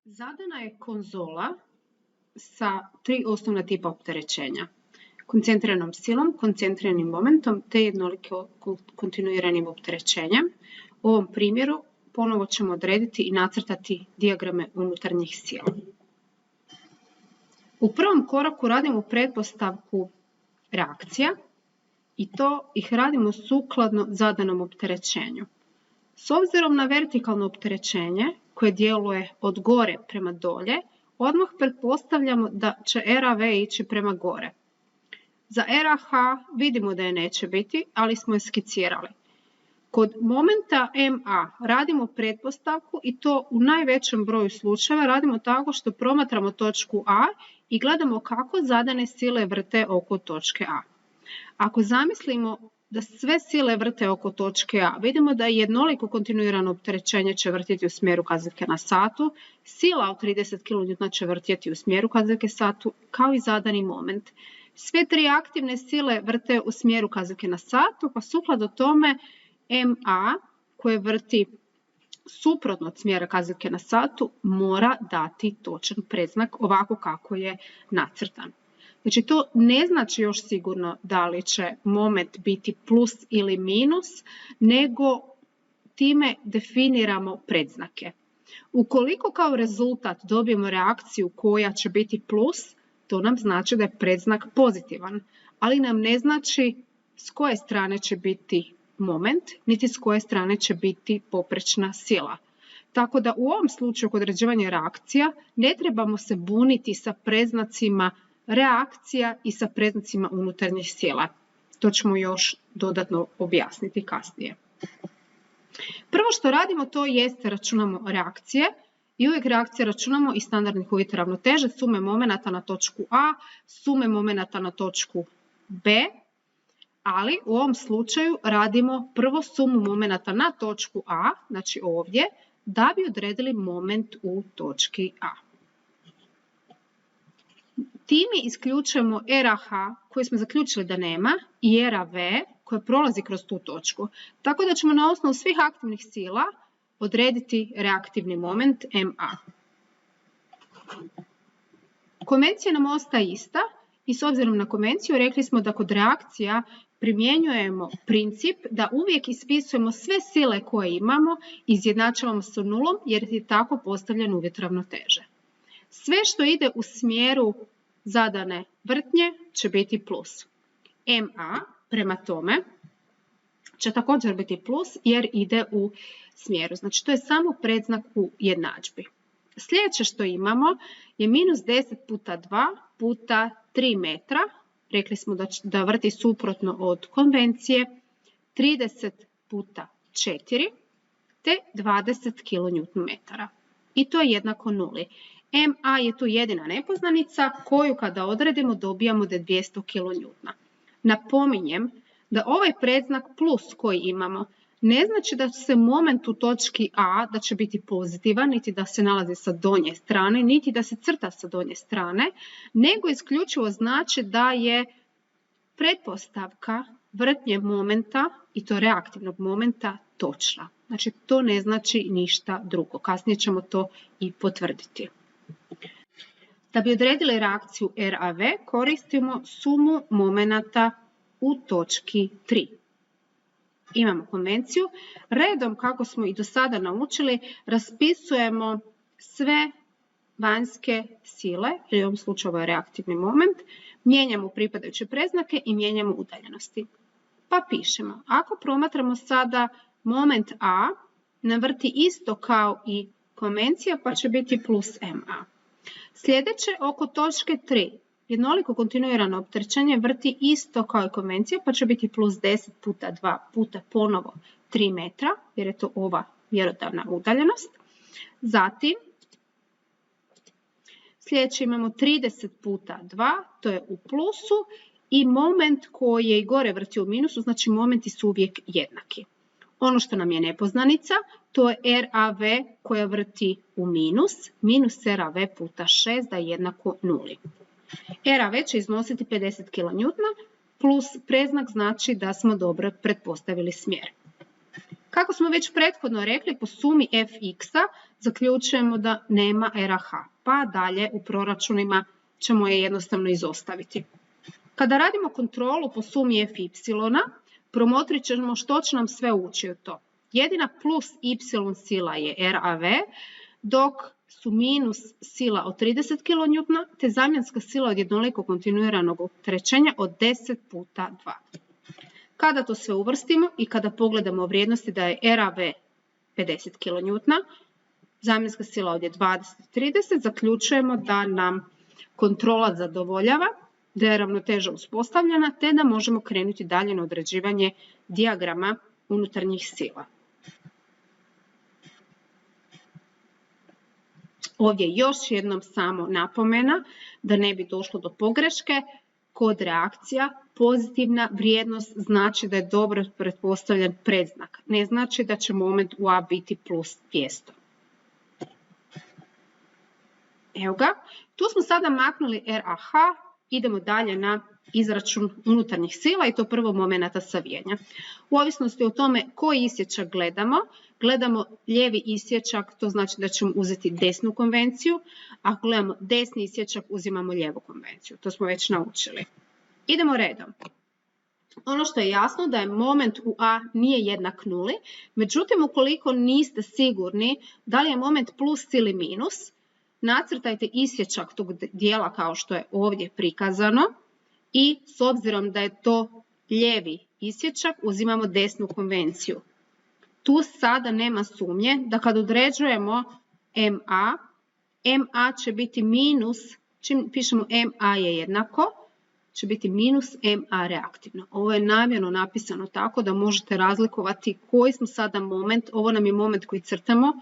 Zadana je konzola sa 3 osnovna tipa opterećenja. Koncentriranom silom, koncentriranim momentom te jednoliko kontinuiranim opterećenjem. U ovom primjeru ponovo ćemo odrediti i nacrtati dijagrame unutarnjih sila. U prvom koraku radimo pretpostavku reakcija i to ih radimo sukladno zadanom opterećenju. S obzirom na vertikalno opterećenje koje djeluje od gore prema dolje, odmah pretpostavljamo da će RAV ići prema gore. Za RAH vidimo da je neće biti, ali smo je skicirali. Kod momenta MA radimo pretpostavku i to u najvećem broju slučajeva radimo tako što promatramo točku A i gledamo kako zadane sile vrte oko točke A. Ako zamislimo da sve sile vrte oko točke A, vidimo da jednoliko kontinuirano opterećenje će vrtjeti u smjeru kazaljke na satu, sila od 30 kN će vrtjeti u smjeru kazaljke satu, kao i zadani moment. Sve tri aktivne sile vrte u smjeru kazaljke na satu, pa sukladno tome MA koje vrti suprotno od smjera kazaljke na satu mora dati točan predznak ovako kako je nacrtan. Znači to ne znači još sigurno da li će moment biti plus ili minus, nego time definiramo predznake. Ukoliko kao rezultat dobijemo reakciju koja će biti plus, to nam znači da je predznak pozitivan, ali nam ne znači s koje strane će biti moment, niti s koje strane će biti poprečna sila. Tako da u ovom slučaju kod određivanja reakcija ne trebamo se buniti sa predznacima reakcija i sa predznacima unutarnjih sila. To ćemo još dodatno objasniti kasnije. Prvo što radimo to jeste računamo reakcije i uvijek reakcije računamo iz standardnih uvjeta ravnoteže, sume momenata na točku A, sume momenata na točku B, ali u ovom slučaju radimo prvo sumu momenata na točku A, znači ovdje, da bi odredili moment u točki A. Time isključujemo RAH koji smo zaključili da nema i RAV koja prolazi kroz tu točku. Tako da ćemo na osnovu svih aktivnih sila odrediti reaktivni moment MA. Konvencija nam ostaje ista i s obzirom na konvenciju rekli smo da kod reakcija primjenjujemo princip da uvijek ispisujemo sve sile koje imamo i izjednačavamo sa nulom jer je tako postavljen uvjet ravnoteže. Sve što ide u smjeru zadane vrtnje će biti plus. MA prema tome će također biti plus jer ide u smjeru. Znači to je samo predznak u jednadžbi. Sljedeće što imamo je minus 10 puta 2 puta 3 metra. Rekli smo da vrti suprotno od konvencije. 30 puta 4 te 20 kN. I to je jednako nuli. MA je tu jedina nepoznanica koju kada odredimo dobijamo da je 200 kN. Napominjem da ovaj predznak plus koji imamo ne znači da se moment u točki A da će biti pozitivan, niti da se nalazi sa donje strane, niti da se crta sa donje strane, nego isključivo znači da je pretpostavka vrtnje momenta i to reaktivnog momenta točna. Znači to ne znači ništa drugo. Kasnije ćemo to i potvrditi. Da bi odredili reakciju RAV koristimo sumu momenata u točki 3. Imamo konvenciju. Redom kako smo i do sada naučili raspisujemo sve vanjske sile, ili u ovom slučaju ovo je reaktivni moment, mijenjamo pripadajuće predznake i mijenjamo udaljenosti. Pa pišemo, ako promatramo sada moment A, nam vrti isto kao i konvencija pa će biti plus MA. Sljedeće oko točke 3. Jednoliko kontinuirano opterećenje vrti isto kao i konvencija pa će biti plus 10 puta 2 puta ponovo 3 metra jer je to ova mjerodavna udaljenost. Zatim sljedeće imamo 30 puta 2, to je u plusu i moment koji je i gore vrti u minusu, znači momenti su uvijek jednaki. Ono što nam je nepoznanica, to je RAV koja vrti u minus, minus RAV puta 6 da je jednako nuli. RAV će iznositi 50 kN plus predznak znači da smo dobro pretpostavili smjer. Kako smo već prethodno rekli, po sumi fx-a zaključujemo da nema RH, pa dalje u proračunima ćemo je jednostavno izostaviti. Kada radimo kontrolu po sumi fy, promotrit ćemo što će nam sve ući u to. Jedina plus y sila je RAV, dok su minus sila od 30 kN te zamjenska sila od jednolikog kontinuiranog opterećenja od 10 puta 2. Kada to sve uvrstimo i kada pogledamo vrijednosti da je RAV 50 kN, zamjenska sila ovdje 20-30, zaključujemo da nam kontrola zadovoljava, da je ravnoteža uspostavljena, te da možemo krenuti dalje na određivanje dijagrama unutarnjih sila. Ovdje još jednom samo napomena da ne bi došlo do pogreške. Kod reakcija pozitivna vrijednost znači da je dobro pretpostavljen predznak. Ne znači da će moment u A biti plus 200. Evo ga, tu smo sada maknuli RH, idemo dalje na izračun unutarnjih sila i to prvo momenata savijanja. U ovisnosti o tome koji isječak gledamo lijevi isječak, to znači da ćemo uzeti desnu konvenciju, ako gledamo desni isječak uzimamo lijevu konvenciju, to smo već naučili. Idemo redom. Ono što je jasno da je moment u A nije jednak nuli, međutim ukoliko niste sigurni da li je moment plus ili minus, nacrtajte isječak tog dijela kao što je ovdje prikazano i s obzirom da je to lijevi isječak uzimamo desnu konvenciju. Tu sada nema sumnje da kad određujemo MA će biti minus, čim pišemo MA je jednako, će biti minus MA reaktivno. Ovo je namjerno napisano tako da možete razlikovati koji smo sada moment, ovo nam je moment koji crtamo,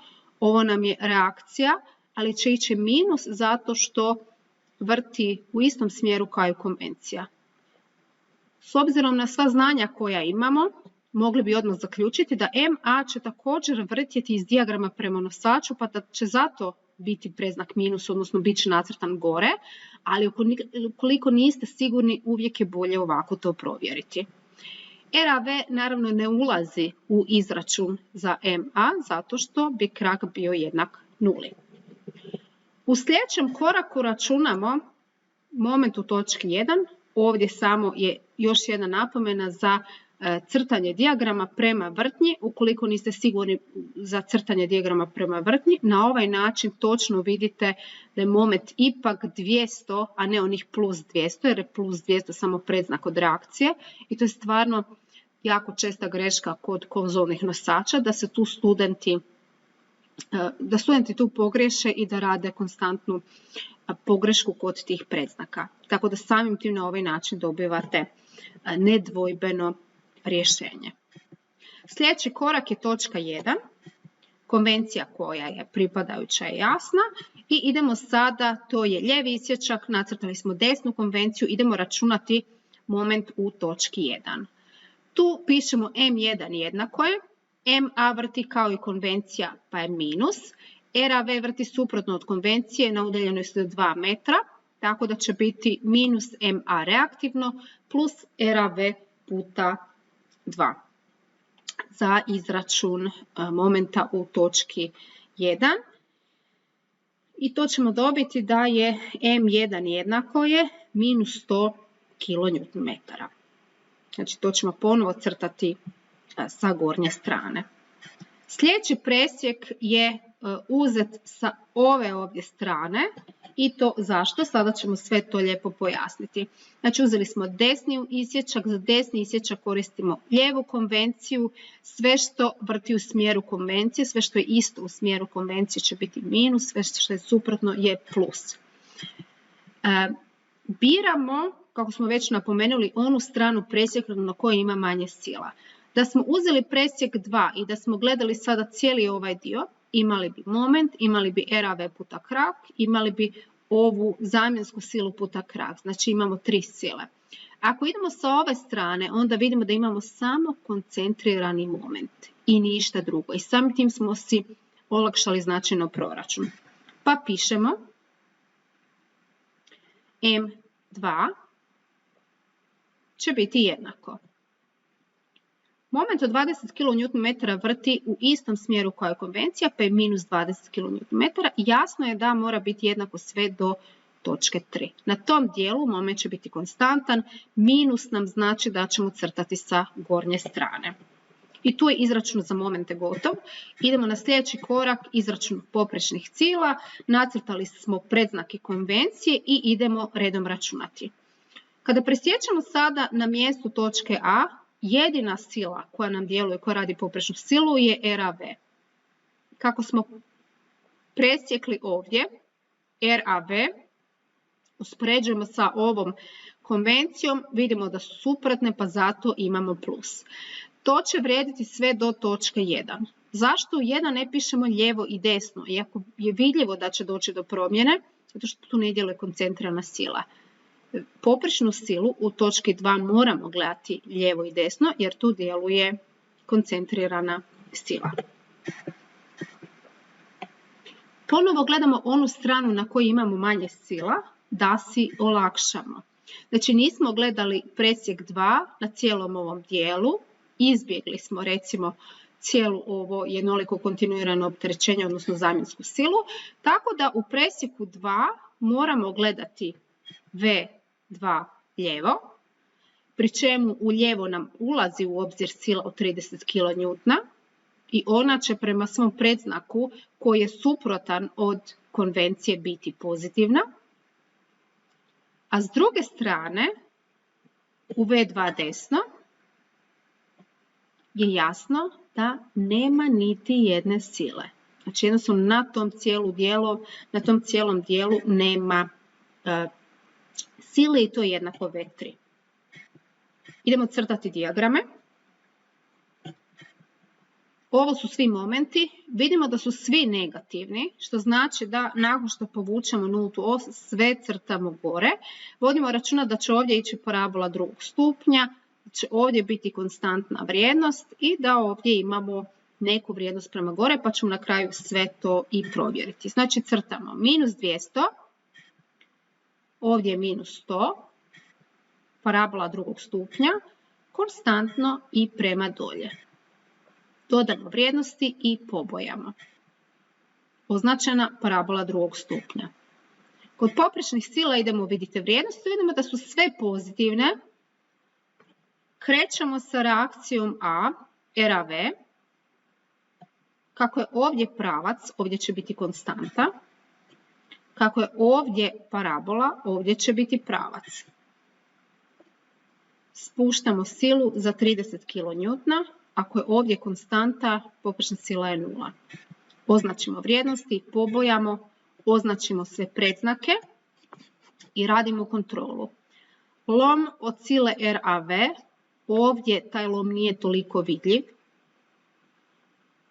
ovo nam je reakcija, ali će ići minus zato što vrti u istom smjeru kao i konvencija. S obzirom na sva znanja koja imamo, mogli bi odmah zaključiti da MA će također vrtjeti iz dijagrama prema nosaču, pa da će zato biti predznak minus, odnosno bit će nacrtan gore, ali ukoliko niste sigurni, uvijek je bolje ovako to provjeriti. RAV naravno ne ulazi u izračun za MA, zato što bi krak bio jednak nuli. U sljedećem koraku računamo moment u točki 1. Ovdje samo je još jedna napomena za crtanje dijagrama prema vrtnji. Ukoliko niste sigurni za crtanje dijagrama prema vrtnji, na ovaj način točno vidite da je moment ipak 200, a ne onih plus 200, jer je plus 200 samo predznak od reakcije. I to je stvarno jako česta greška kod konzolnih nosača, da se tu studenti tu pogriješe i da rade konstantnu pogrešku kod tih predznaka. Tako da samim tim na ovaj način dobivate nedvojbeno rješenje. Sljedeći korak je točka 1, konvencija koja je pripadajuća i jasna i idemo sada, to je lijevi isječak, nacrtali smo desnu konvenciju, idemo računati moment u točki 1. Tu pišemo M1 jednako je, MA vrti kao i konvencija pa je minus, RAV vrti suprotno od konvencije na udaljenosti od 2 metra, tako da će biti minus MA reaktivno plus RAV puta 2 za izračun momenta u točki 1. I to ćemo dobiti da je M1 jednako je minus 100 kN. Znači to ćemo ponovo crtati sa gornje strane. Sljedeći presjek je uzet sa ove ovdje strane i to zašto? Sada ćemo sve to lijepo pojasniti. Znači uzeli smo desni isječak, za desni isječak koristimo lijevu konvenciju, sve što vrti u smjeru konvencije, sve što je isto u smjeru konvencije će biti minus, sve što je suprotno je plus. Biramo, kako smo već napomenuli, onu stranu presjeka na kojoj ima manje sila. Da smo uzeli presjek 2 i da smo gledali sada cijeli ovaj dio, imali bi moment, imali bi RAV puta krak, imali bi ovu zamjensku silu puta krak, znači imamo 3 sile. Ako idemo sa ove strane, onda vidimo da imamo samo koncentrirani moment i ništa drugo. I samim tim smo si olakšali značajno proračun. Pa pišemo M2 će biti jednako. Moment od 20 kN vrti u istom smjeru kao je konvencija, pa je minus 20 kN. Jasno je da mora biti jednako sve do točke 3. Na tom dijelu moment će biti konstantan, minus nam znači da ćemo crtati sa gornje strane. I tu je izračun za momente gotov. Idemo na sljedeći korak, izračun poprečnih cila. Nacrtali smo predznake konvencije i idemo redom računati. Kada presjećamo sada na mjestu točke A, jedina sila koja nam djeluje, koja radi poprečnu silu je RAV. Kako smo presjekli ovdje, RAV, uspoređujemo sa ovom konvencijom, vidimo da su suprotne, pa zato imamo plus. To će vrijediti sve do točke 1. Zašto u 1 ne pišemo lijevo i desno, iako je vidljivo da će doći do promjene, zato što tu ne djeluje koncentrirana sila. Poprečnu silu u točki 2 moramo gledati lijevo i desno, jer tu djeluje koncentrirana sila. Ponovo gledamo onu stranu na kojoj imamo manje sila, da si olakšamo. Znači nismo gledali presjek 2 na cijelom ovom dijelu, izbjegli smo recimo cijelu ovo jednoliko kontinuirano opterećenje, odnosno zamjensku silu, tako da u presjeku 2 moramo gledati V2 lijevo, pri čemu u lijevo nam ulazi u obzir sila od 30 kN i ona će prema svom predznaku koji je suprotan od konvencije biti pozitivna, a s druge strane u V2 desno je jasno da nema niti jedne sile. Znači jednostavno na tom cijelom dijelu nema sile i to je jednako V3. Idemo crtati dijagrame. Ovo su svi momenti. Vidimo da su svi negativni, što znači da nakon što povučemo nultu os, sve crtamo gore. Vodimo računa da će ovdje ići parabola drugog stupnja, da će ovdje biti konstantna vrijednost i da ovdje imamo neku vrijednost prema gore, pa ćemo na kraju sve to i provjeriti. Znači crtamo minus 200, ovdje je minus 100, parabola drugog stupnja, konstantno i prema dolje. Dodamo vrijednosti i pobojamo. Označena parabola drugog stupnja. Kod poprečnih sila idemo, vidite vrijednosti, vidimo da su sve pozitivne. Krećemo sa reakcijom A, RAV. Kako je ovdje pravac, ovdje će biti konstanta. Kako je ovdje parabola, ovdje će biti pravac. Spuštamo silu za 30 kN. Ako je ovdje konstanta, poprečna sila je 0. Označimo vrijednosti, pobojamo, označimo sve predznake i radimo kontrolu. Lom od sile RAV, ovdje taj lom nije toliko vidljiv.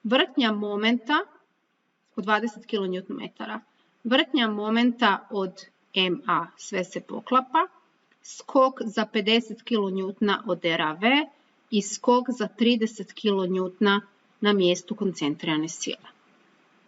Vrtnja momenta od 20 kN. Vrtnja momenta od MA, sve se poklapa. Skok za 50 kN od RAV i skok za 30 kN na mjestu koncentrirane sile.